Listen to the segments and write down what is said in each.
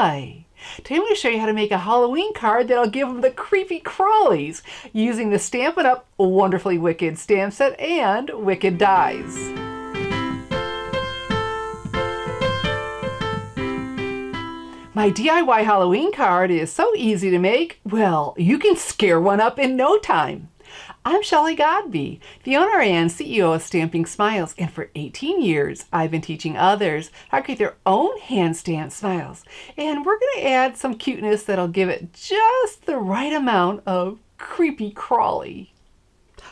Hi! Today I'm going to show you how to make a Halloween card that'll give them the creepy crawlies using the Stampin' Up! Wonderfully Wicked stamp set and Wicked dies. My DIY Halloween card is so easy to make, well, you can scare one up in no time. I'm Shelley Godby, the owner and CEO of Stamping Smiles, and for 18 years I've been teaching others how to create their own hand-stamped smiles. And we're going to add some cuteness that'll give it just the right amount of creepy crawly.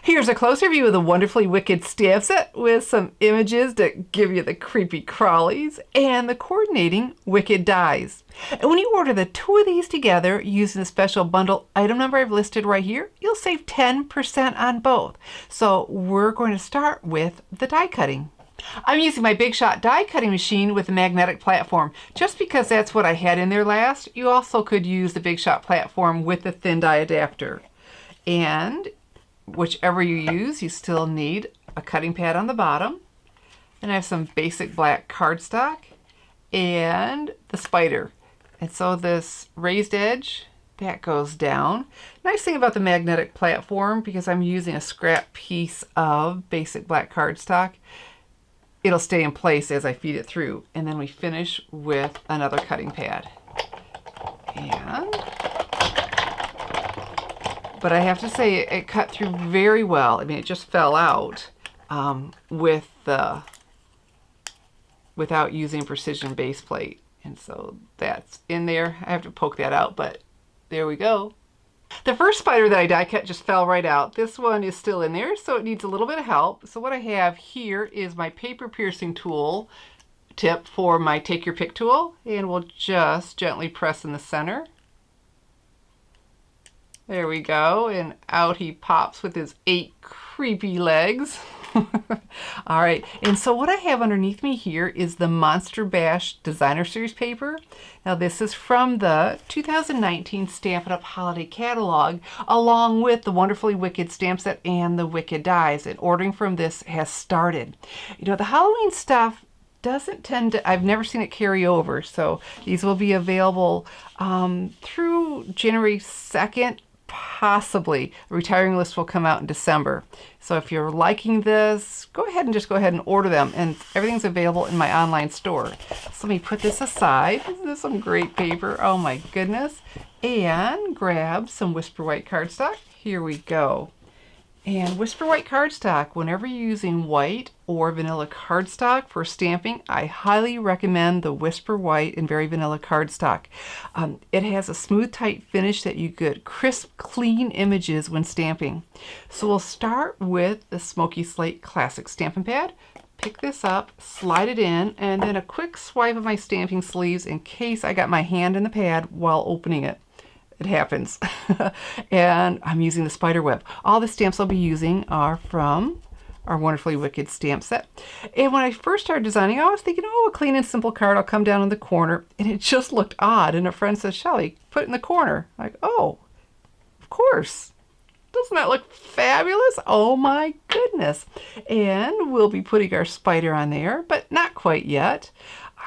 Here's a closer view of the Wonderfully Wicked stamp set with some images that give you the creepy crawlies and the coordinating Wicked dies. And when you order the two of these together using the special bundle item number I've listed right here, you'll save 10% on both. So we're going to start with the die cutting. I'm using my Big Shot die cutting machine with a magnetic platform just because that's what I had in there last. You also could use the Big Shot platform with the thin die adapter. And whichever you use, you still need a cutting pad on the bottom. And I have some basic black cardstock and the spider. And so this raised edge, that goes down. Nice thing about the magnetic platform, because I'm using a scrap piece of basic black cardstock, it'll stay in place as I feed it through. And then we finish with another cutting pad. But I have to say it cut through very well. I mean, it just fell out without using precision base plate. And so that's in there. I have to poke that out, but there we go. The first spider that I die cut just fell right out. This one is still in there, so it needs a little bit of help. So what I have here is my paper piercing tool tip for my Take Your Pick tool, and we'll just gently press in the center. There we go, and out he pops with his 8 creepy legs. All right, and so what I have underneath me here is the Monster Bash Designer Series paper. Now this is from the 2019 Stampin' Up! Holiday Catalog, along with the Wonderfully Wicked stamp set and the Wicked dies, and ordering from this has started. You know, the Halloween stuff doesn't tend to, I've never seen it carry over, so these will be available through January 2nd. Possibly. The retiring list will come out in December. So if you're liking this, go ahead and order them, and everything's available in my online store. So let me put this aside. Isn't this some great paper? Oh my goodness. And grab some Whisper White cardstock. Here we go. And Whisper White cardstock, whenever you're using white or vanilla cardstock for stamping, I highly recommend the Whisper White and Very Vanilla cardstock. It has a smooth, tight finish that you get crisp, clean images when stamping. So we'll start with the Smoky Slate Classic Stampin' Pad. Pick this up, slide it in, and then a quick swipe of my stamping sleeves in case I got my hand in the pad while opening it. It happens. And I'm using the spider web. All the stamps I'll be using are from our Wonderfully Wicked stamp set. And when I first started designing, I was thinking, oh, a clean and simple card. I'll come down in the corner. And it just looked odd. And a friend says, Shelley, put it in the corner. I'm like, oh, of course. Doesn't that look fabulous? Oh my goodness. And we'll be putting our spider on there, but not quite yet.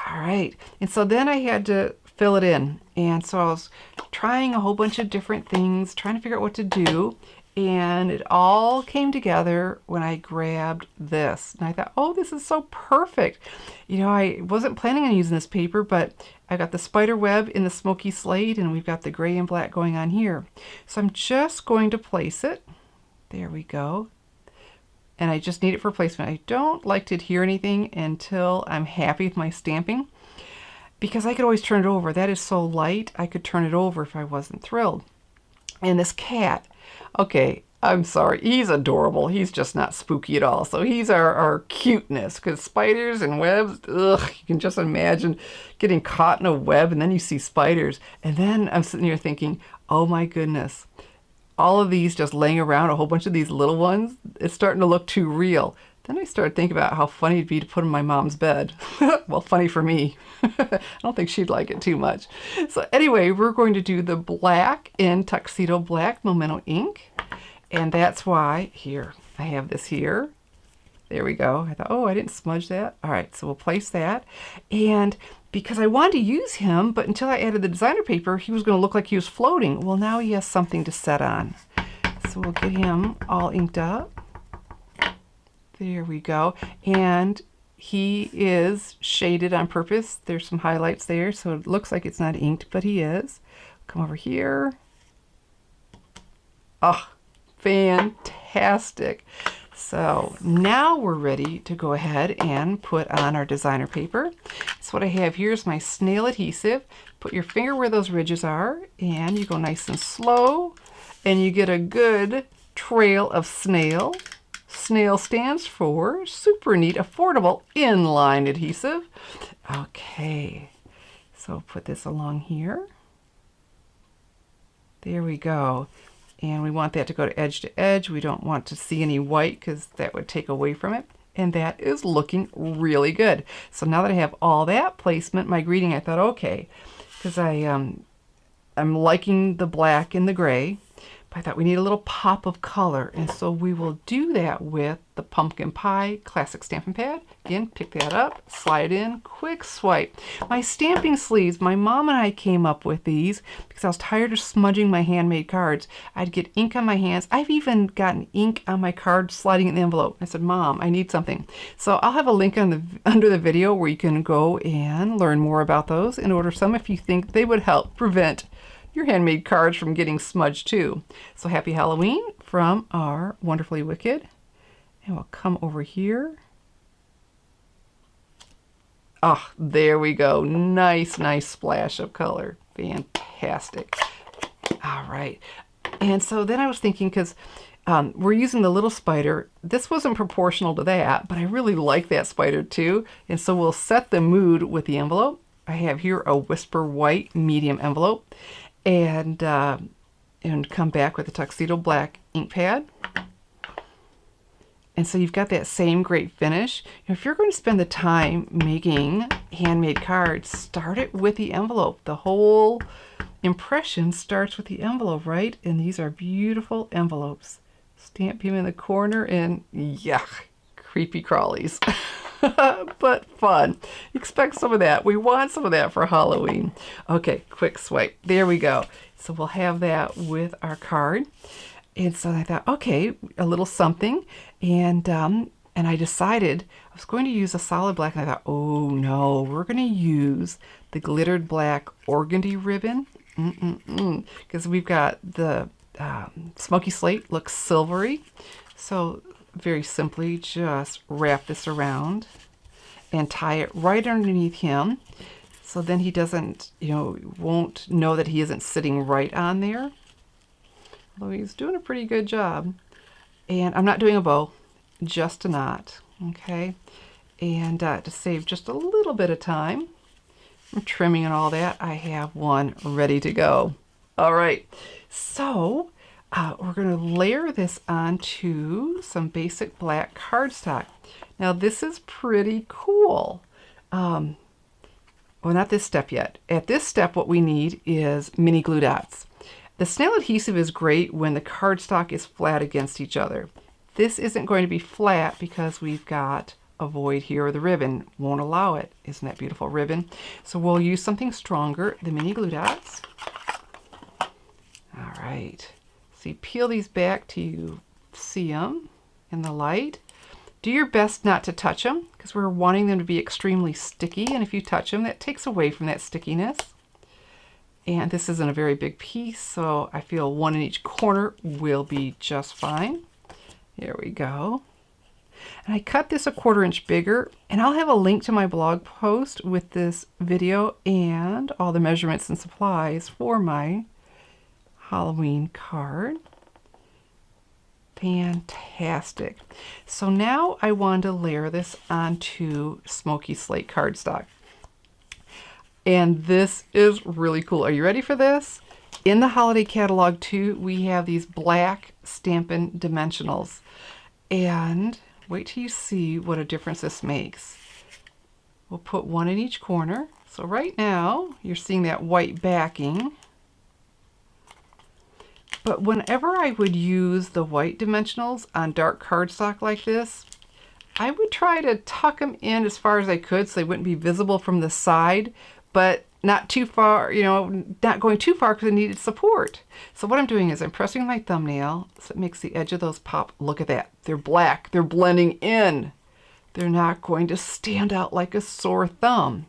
All right. And so then I had to fill it in. And so I was trying a whole bunch of different things, trying to figure out what to do. And it all came together when I grabbed this. And I thought, oh, this is so perfect. You know, I wasn't planning on using this paper, but I got the spider web in the Smoky Slate, and we've got the gray and black going on here. So I'm just going to place it. There we go. And I just need it for placement. I don't like to adhere anything until I'm happy with my stamping, because I could always turn it over. That is so light, I could turn it over if I wasn't thrilled. And this cat, okay, I'm sorry, he's adorable. He's just not spooky at all. So he's our cuteness, because spiders and webs, ugh, you can just imagine getting caught in a web and then you see spiders. And then I'm sitting here thinking, oh my goodness, all of these just laying around, a whole bunch of these little ones, it's starting to look too real. Then I started thinking about how funny it'd be to put in my mom's bed. Well, funny for me. I don't think she'd like it too much. So anyway, we're going to do the black in Tuxedo Black Memento ink. And that's why, here, I have this here. There we go. I thought, oh, I didn't smudge that. All right, so we'll place that. And because I wanted to use him, but until I added the designer paper, he was going to look like he was floating. Well, now he has something to set on. So we'll get him all inked up. There we go. And he is shaded on purpose. There's some highlights there, so it looks like it's not inked, but he is. Come over here. Oh, fantastic. So now we're ready to go ahead and put on our designer paper. So what I have here is my snail adhesive. Put your finger where those ridges are, and you go nice and slow, and you get a good trail of snail. Snail stands for super neat, affordable inline adhesive. Okay, so put this along here. There we go. And we want that to go to edge. We don't want to see any white because that would take away from it. And that is looking really good. So now that I have all that placement, my greeting, I thought, okay, because I'm liking the black and the gray, but I thought we need a little pop of color. And so we will do that with the Pumpkin Pie Classic Stampin' Pad. Again, pick that up, slide it in, quick swipe. My stamping sleeves, my mom and I came up with these because I was tired of smudging my handmade cards. I'd get ink on my hands. I've even gotten ink on my card sliding in the envelope. I said, Mom, I need something. So I'll have a link under the video where you can go and learn more about those and order some if you think they would help prevent your handmade cards from getting smudged too. So happy Halloween from our Wonderfully Wicked. And we'll come over here. Ah, there we go. Nice, nice splash of color. Fantastic. All right. And so then I was thinking, because we're using the little spider. This wasn't proportional to that, but I really like that spider too. And so we'll set the mood with the envelope. I have here a Whisper White medium envelope. And come back with a Tuxedo Black ink pad. And so you've got that same great finish. If you're going to spend the time making handmade cards, start it with the envelope. The whole impression starts with the envelope, right? And these are beautiful envelopes. Stamp him in the corner and yuck, creepy crawlies. But fun. Expect some of that. We want some of that for Halloween. Okay, quick swipe. There we go. So we'll have that with our card. And so I thought, okay, a little something. And I decided I was going to use a solid black. And I thought, oh no, we're going to use the glittered black organdy ribbon. Because we've got the smoky slate looks silvery. So very simply just wrap this around and tie it right underneath him, so then he doesn't, won't know that he isn't sitting right on there, although he's doing a pretty good job. And I'm not doing a bow, just a knot. Okay, and to save just a little bit of time from trimming and all that, I have one ready to go. All right, so we're going to layer this onto some basic black cardstock. Now this is pretty cool. Well, not this step yet. At this step, what we need is mini glue dots. The snail adhesive is great when the cardstock is flat against each other. This isn't going to be flat because we've got a void here, or the ribbon won't allow it. Isn't that beautiful ribbon? So we'll use something stronger, the mini glue dots. All right. So you peel these back till you see them in the light. Do your best not to touch them because we're wanting them to be extremely sticky. And if you touch them, that takes away from that stickiness. And this isn't a very big piece, so I feel one in each corner will be just fine. There we go. And I cut this 1/4 inch bigger, and I'll have a link to my blog post with this video and all the measurements and supplies for my Halloween card. Fantastic. So now I want to layer this onto smoky slate cardstock. And this is really cool. Are you ready for this? In the holiday catalog too, we have these black Stampin' Dimensionals. And wait till you see what a difference this makes. We'll put one in each corner. So right now, you're seeing that white backing. But whenever I would use the white dimensionals on dark cardstock like this, I would try to tuck them in as far as I could so they wouldn't be visible from the side, but not too far, you know, not going too far because I needed support. So what I'm doing is I'm pressing my thumbnail so it makes the edge of those pop. Look at that. They're black. They're blending in. They're not going to stand out like a sore thumb.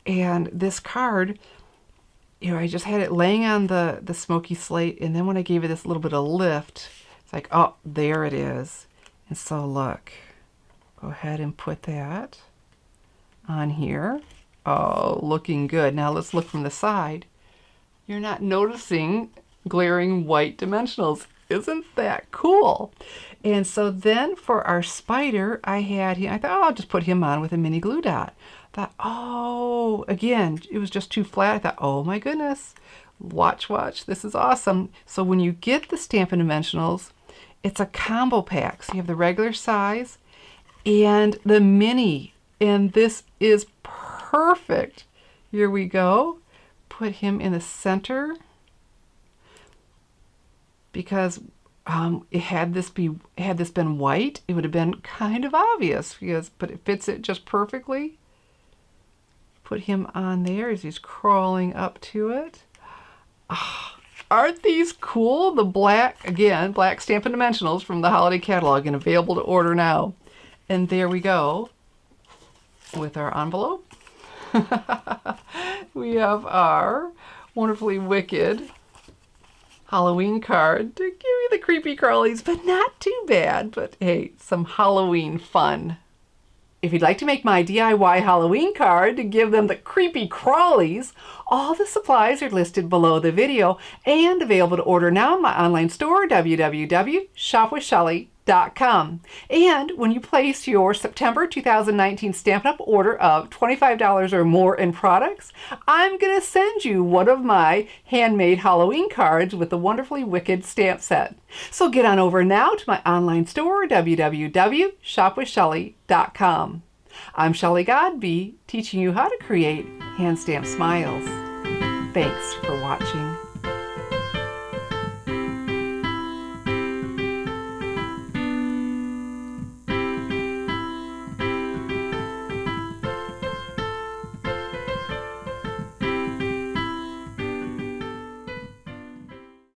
And this card, you know, I just had it laying on the smoky slate, and then when I gave it this little bit of lift, it's like, oh, there it is. And so look, go ahead and put that on here. Oh, looking good. Now let's look from the side. You're not noticing glaring white dimensionals. Isn't that cool? And so then for our spider, I thought, oh, I'll just put him on with a mini glue dot. I thought, oh, again, it was just too flat. I thought, oh my goodness, watch, this is awesome. So when you get the Stampin' Dimensionals, it's a combo pack. So you have the regular size and the mini, and this is perfect. Here we go. Put him in the center because had this been white, it would have been kind of obvious but it fits it just perfectly. Put him on there as he's crawling up to it. Oh, aren't these cool? The black Stampin' Dimensionals from the holiday catalog and available to order now. And there we go with our envelope. We have our wonderfully wicked Halloween card to give you the creepy crawlies, but not too bad. But hey, some Halloween fun. If you'd like to make my DIY Halloween card to give them the creepy crawlies, all the supplies are listed below the video and available to order now in my online store, www.shopwithshelly.com. And when you place your September 2019 Stampin' Up! Order of $25 or more in products, I'm going to send you one of my handmade Halloween cards with the wonderfully wicked stamp set. So get on over now to my online store, www.shopwithshelly.com. I'm Shelley Godby, teaching you how to create hand stamped smiles. Thanks for watching.